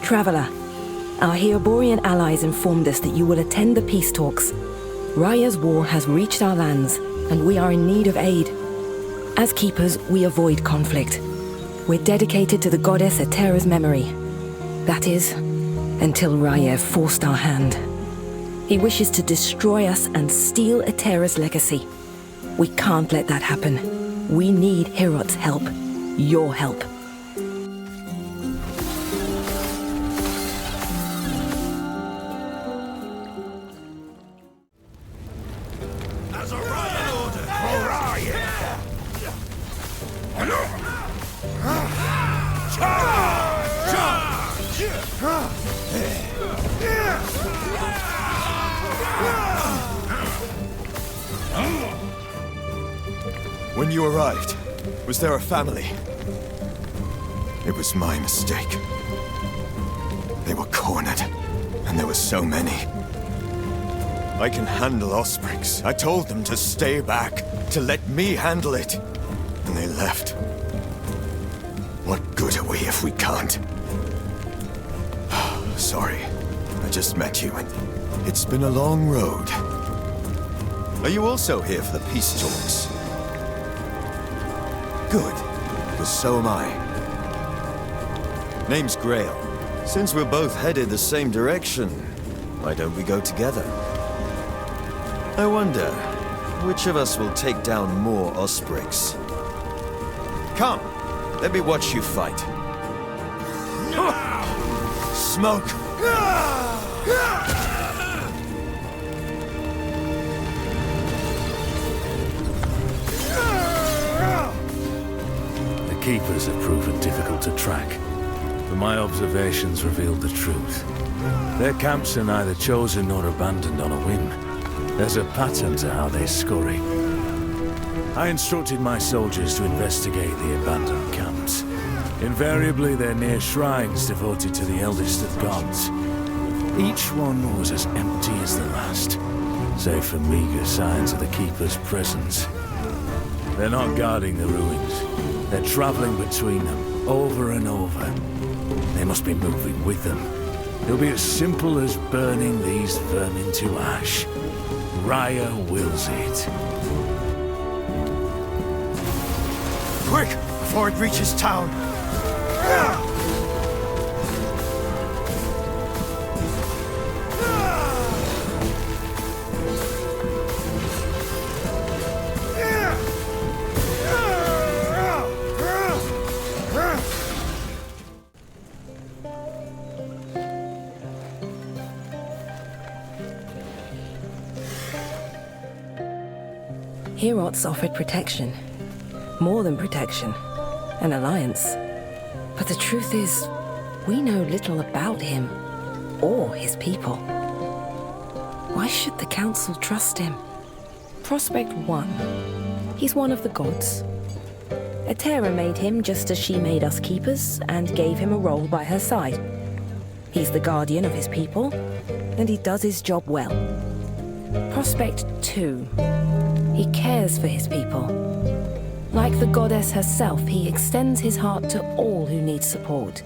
Traveler, our Heoborian allies informed us that you will attend the peace talks. Raya's war has reached our lands, and we are in need of aid. As keepers, we avoid conflict. We're dedicated to the goddess Etera's memory. That is, until Raya forced our hand. He wishes to destroy us and steal Etera's legacy. We can't let that happen. We need Herot's help. Your help. As a riot order for riot! When you arrived, was there a family? It was my mistake. They were cornered, and there were so many. I can handle Ospreys. I told them to stay back, to let me handle it. And they left. What good are we if we can't? Sorry, I just met you, and it's been a long road. Are you also here for the peace talks? Good, because so am I. Name's Grail. Since we're both headed the same direction, why don't we go together? I wonder, which of us will take down more Ospreys? Come, let me watch you fight. Smoke! The Keepers have proven difficult to track, but my observations revealed the truth. Their camps are neither chosen nor abandoned on a whim. There's a pattern to how they scurry. I instructed my soldiers to investigate the abandoned camps. Invariably, they're near shrines devoted to the eldest of gods. Each one was as empty as the last, save for meager signs of the Keeper's presence. They're not guarding the ruins. They're traveling between them, over and over. They must be moving with them. It'll be as simple as burning these vermin to ash. Raya wills it. Quick, before it reaches town! Herot's offered protection. More than protection. An alliance. But the truth is, we know little about him, or his people. Why should the Council trust him? Prospect 1. He's one of the gods. Etera made him just as she made us keepers, and gave him a role by her side. He's the guardian of his people, and he does his job well. Prospect 2. He cares for his people. Like the goddess herself, he extends his heart to all who need support.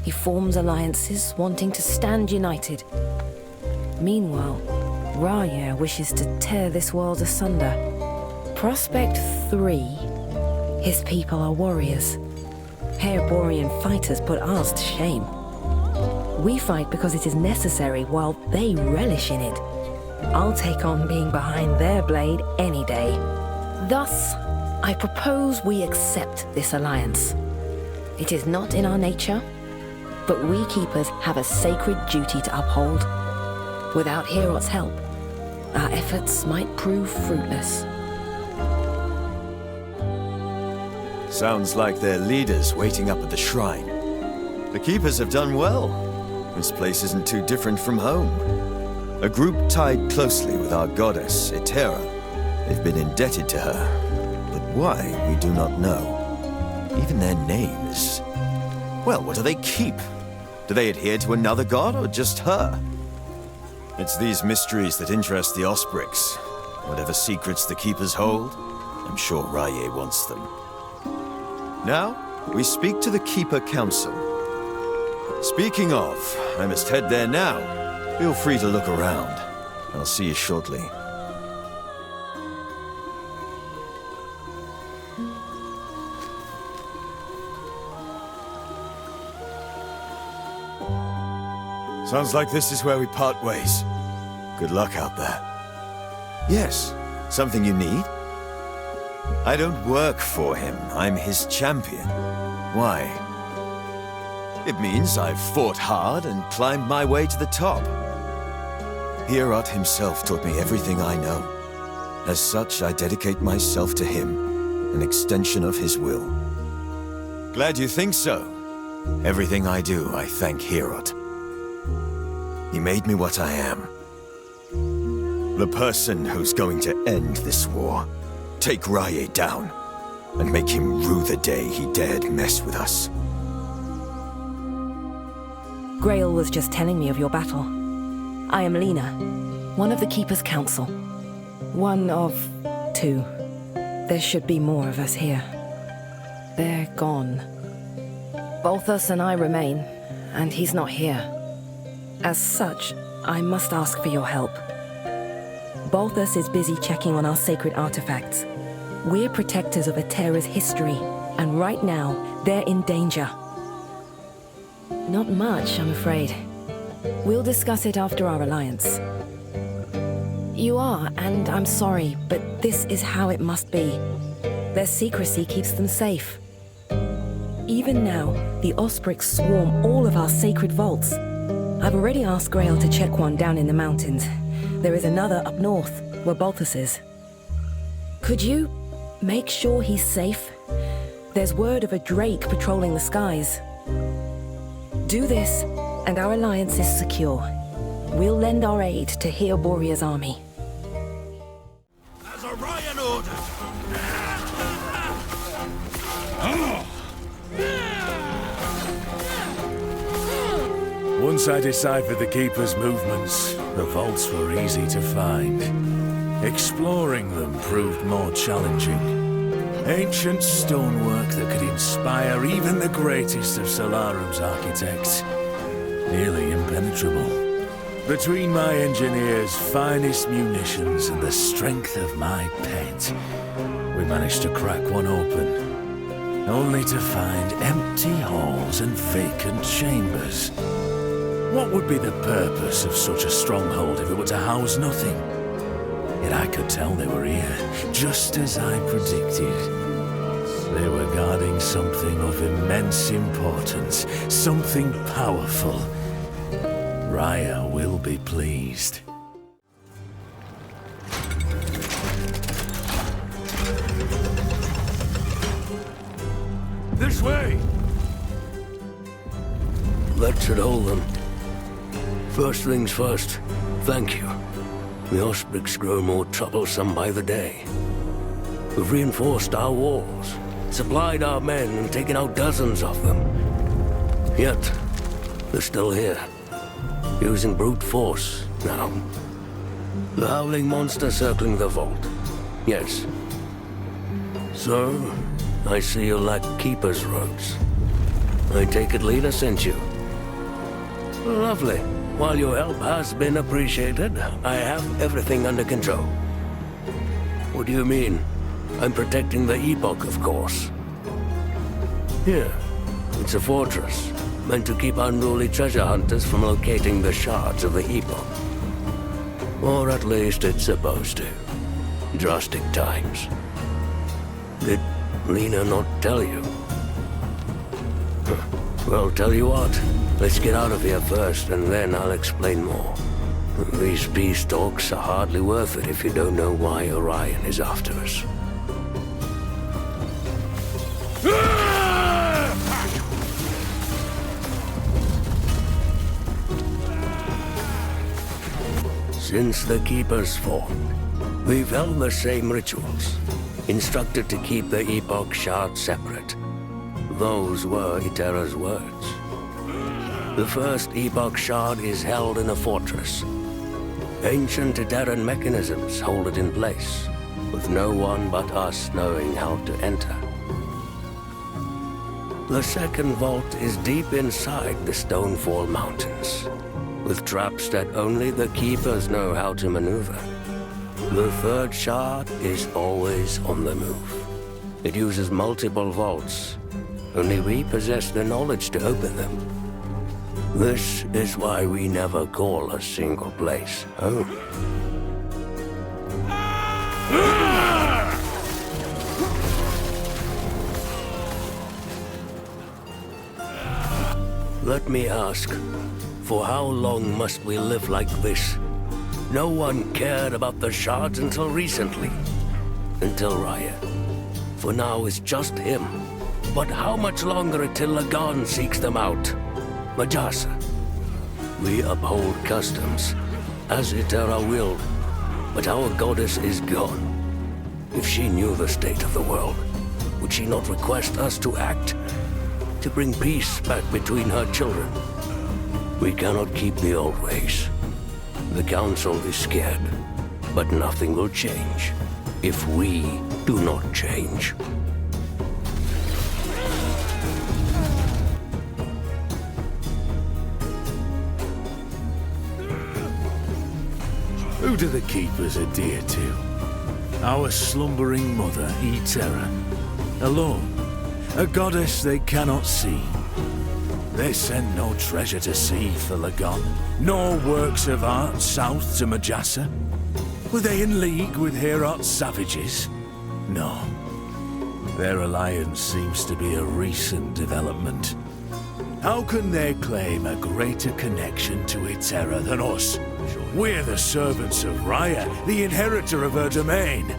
He forms alliances, wanting to stand united. Meanwhile, Raya wishes to tear this world asunder. Prospect 3. His people are warriors. Heoborian fighters put ours to shame. We fight because it is necessary, while they relish in it. I'll take on being behind their blade any day. Thus, I propose we accept this alliance. It is not in our nature, but we keepers have a sacred duty to uphold. Without Herot's help, our efforts might prove fruitless. Sounds like their leader's waiting up at the shrine. The keepers have done well. This place isn't too different from home. A group tied closely with our goddess, Etera. They've been indebted to her. But why, we do not know. Even their names. Well, what do they keep? Do they adhere to another god, or just her? It's these mysteries that interest the Ospreys. Whatever secrets the Keepers hold, I'm sure Raya wants them. Now, we speak to the Keeper Council. Speaking of, I must head there now. Feel free to look around. I'll see you shortly. Sounds like this is where we part ways. Good luck out there. Yes, something you need? I don't work for him. I'm his champion. Why? It means I've fought hard and climbed my way to the top. Hierot himself taught me everything I know. As such, I dedicate myself to him, an extension of his will. Glad you think so. Everything I do, I thank Hierot. He made me what I am. The person who's going to end this war. Take Rye down, and make him rue the day he dared mess with us. Grail was just telling me of your battle. I am Lena, one of the Keeper's Council. One of 2. There should be more of us here. They're gone. Balthus and I remain, and he's not here. As such, I must ask for your help. Balthus is busy checking on our sacred artifacts. We're protectors of Atera's history, and right now, they're in danger. Not much, I'm afraid. We'll discuss it after our alliance. You are, and I'm sorry, but this is how it must be. Their secrecy keeps them safe. Even now, the Osprix swarm all of our sacred vaults. I've already asked Grail to check one down in the mountains. There is another up north, where Balthus is. Could you make sure he's safe? There's word of a drake patrolling the skies. Do this, and our alliance is secure. We'll lend our aid to Heoboria's army. As Orion ordered! Once I deciphered the Keeper's movements, the vaults were easy to find. Exploring them proved more challenging. Ancient stonework that could inspire even the greatest of Solarum's architects. Nearly impenetrable. Between my engineer's finest munitions and the strength of my pet, we managed to crack one open, only to find empty halls and vacant chambers. What would be the purpose of such a stronghold if it were to house nothing? Yet I could tell they were here, just as I predicted. They were guarding something of immense importance, something powerful. Raya will be pleased. This way! That should hold them. First things first, thank you. The Osprix grow more troublesome by the day. We've reinforced our walls, supplied our men, and taken out dozens of them. Yet, they're still here, using brute force now. The howling monster circling the vault. Yes. So, I see you lack Keeper's robes. I take it Lena sent you. Lovely. While your help has been appreciated, I have everything under control. What do you mean? I'm protecting the Epoch, of course. Here, it's a fortress, meant to keep unruly treasure hunters from locating the shards of the Epoch. Or at least it's supposed to. Drastic times. Did Lena not tell you? Well, tell you what. Let's get out of here first, and then I'll explain more. These peace talks are hardly worth it if you don't know why Orion is after us. Since the Keepers formed, we've held the same rituals, instructed to keep the Epoch shard separate. Those were Itera's words. The first Epoch shard is held in a fortress. Ancient Iteran mechanisms hold it in place, with no one but us knowing how to enter. The second vault is deep inside the Stonefall Mountains, with traps that only the Keepers know how to maneuver. The third shard is always on the move. It uses multiple vaults. Only we possess the knowledge to open them. This is why we never call a single place home. Let me ask, for how long must we live like this? No one cared about the shards until recently. Until Raya. For now it's just him. But how much longer until Lagan seeks them out? Majasa. We uphold customs, as Itera will, but our goddess is gone. If she knew the state of the world, would she not request us to act? To bring peace back between her children? We cannot keep the old ways. The Council is scared, but nothing will change if we do not change. Who do the Keepers adhere to? Our slumbering mother, Itera. Alone, a goddess they cannot see. They send no treasure to sea for Lagan, nor works of art south to Majasa. Were they in league with Heorot's savages? No. Their alliance seems to be a recent development. How can they claim a greater connection to Itera than us? We're the servants of Raya, the inheritor of her domain.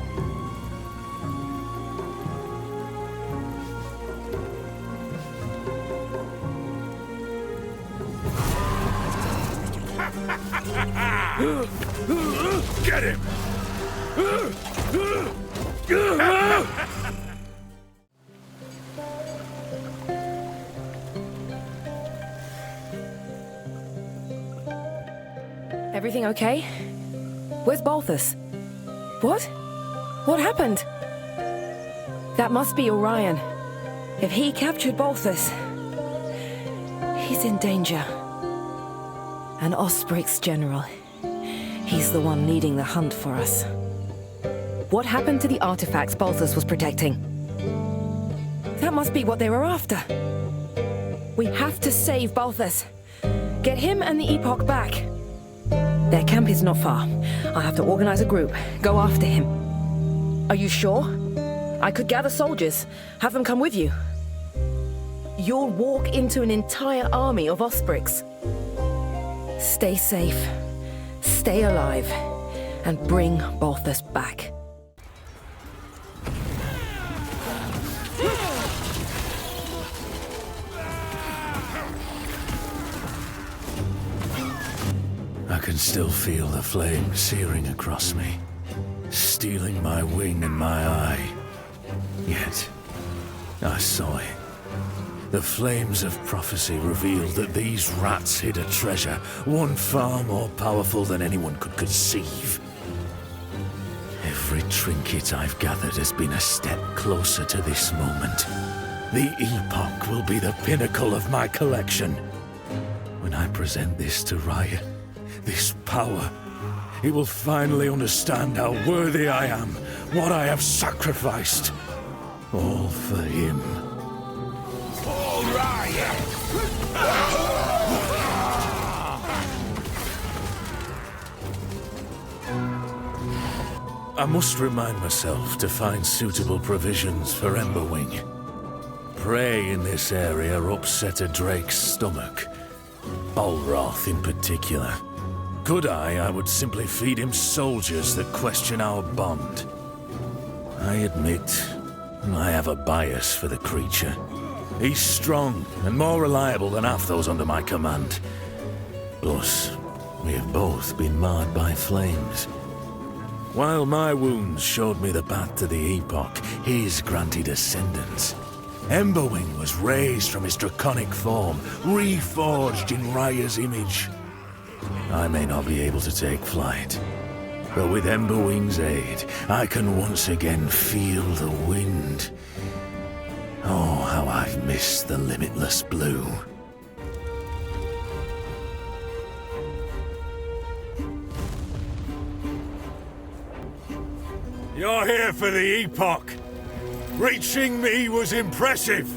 Get him! Everything okay? Where's Balthus? What? What happened? That must be Orion. If he captured Balthus, he's in danger. An Osprix general. He's the one leading the hunt for us. What happened to the artifacts Balthus was protecting? That must be what they were after. We have to save Balthus. Get him and the Epoch back. Their camp is not far. I'll have to organize a group. Go after him. Are you sure? I could gather soldiers. Have them come with you. You'll walk into an entire army of Osprix. Stay safe. Stay alive. And bring Balthus back. I can still feel the flame searing across me, stealing my wing and my eye. Yet, I saw it. The flames of prophecy revealed that these rats hid a treasure, one far more powerful than anyone could conceive. Every trinket I've gathered has been a step closer to this moment. The Epoch will be the pinnacle of my collection. When I present this to Raya, this power, he will finally understand how worthy I am, what I have sacrificed. All for him. All right! I must remind myself to find suitable provisions for Emberwing. Prey in this area upset a drake's stomach. Balroth in particular. Could I would simply feed him soldiers that question our bond. I admit, I have a bias for the creature. He's strong and more reliable than half those under my command. Plus, we have both been marred by flames. While my wounds showed me the path to the Epoch, his granted ascendance. Emberwing was raised from his draconic form, reforged in Raya's image. I may not be able to take flight, but with Emberwing's aid, I can once again feel the wind. Oh, how I I've missed the limitless blue. You're here for the Epoch. Reaching me was impressive,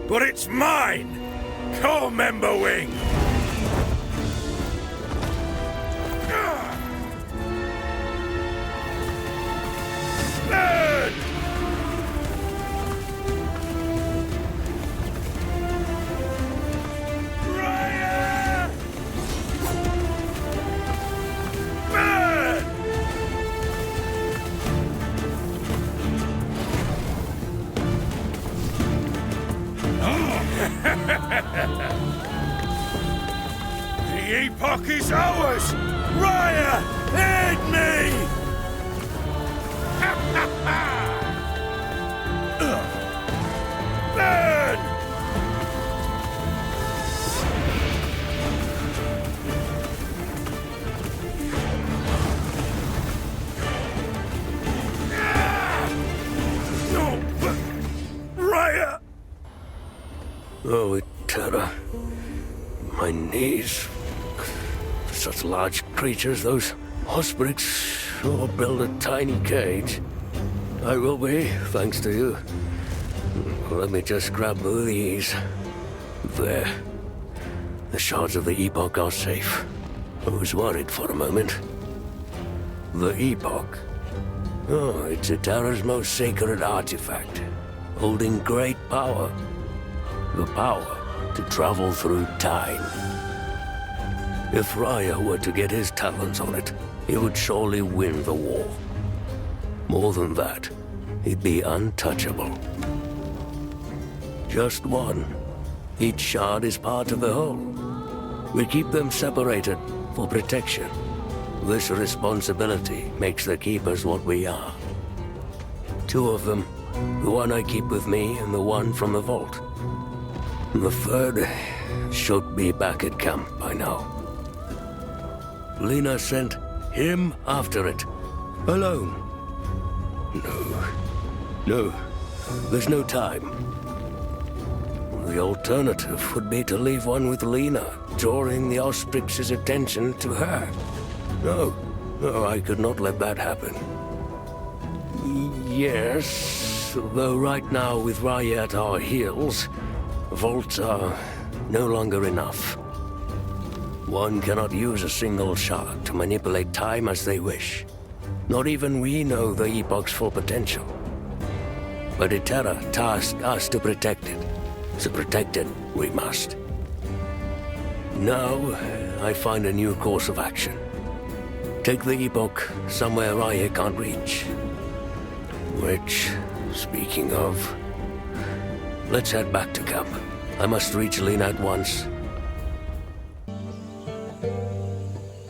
but it's mine! Core member wing! Burn! Riot! Burn! The Epoch is ours! Raya, aid me! Burn! No! Raya! Oh, terror. My knees. Such large creatures, those ospreys sure build a tiny cage. I will be, thanks to you. Let me just grab these. There. The shards of the Epoch are safe. I was worried for a moment. The Epoch. Oh, it's Itera's most sacred artifact, holding great power. The power to travel through time. If Raya were to get his talons on it, he would surely win the war. More than that, he'd be untouchable. Just one. Each shard is part of the whole. We keep them separated for protection. This responsibility makes the Keepers what we are. Two of them, the one I keep with me and the one from the vault. The third should be back at camp by now. Lena sent him after it, alone. No, there's no time. The alternative would be to leave one with Lena, drawing the Ostrix's attention to her. No, I could not let that happen. Yes, though right now with Raya at our heels, vaults are no longer enough. One cannot use a single shard to manipulate time as they wish. Not even we know the Epoch's full potential. But Itera tasked us to protect it. So protect it we must. Now, I find a new course of action. Take the Epoch somewhere Raya can't reach. Which, speaking of, let's head back to camp. I must reach Lena at once.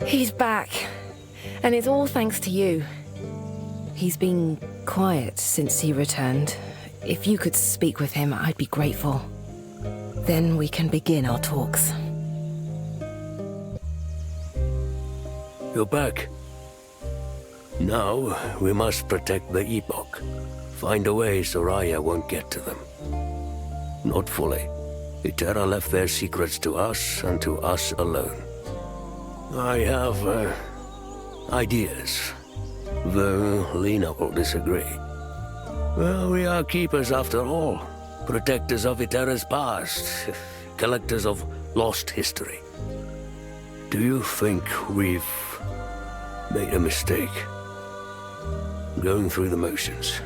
He's back. And it's all thanks to you. He's been quiet since he returned. If you could speak with him, I'd be grateful. Then we can begin our talks. You're back. Now, we must protect the Epoch. Find a way so Raya won't get to them. Not fully. Itera left their secrets to us and to us alone. I have, ideas. Though Lena will disagree. Well, we are keepers after all. Protectors of Itera's past. Collectors of lost history. Do you think we've made a mistake? Going through the motions.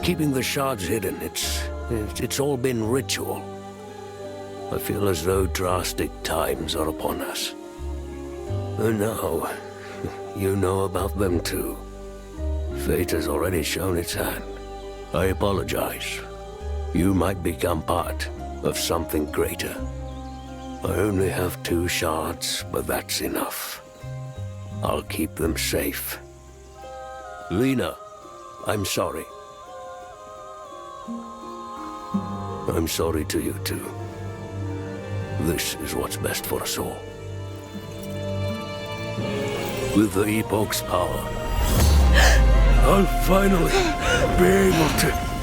Keeping the shards hidden, it's all been ritual. I feel as though drastic times are upon us. And now, you know about them too. Fate has already shown its hand. I apologize. You might become part of something greater. I only have 2 shards, but that's enough. I'll keep them safe. Lena, I'm sorry. I'm sorry to you too. This is what's best for us all. With the Epoch's power, I'll finally be able to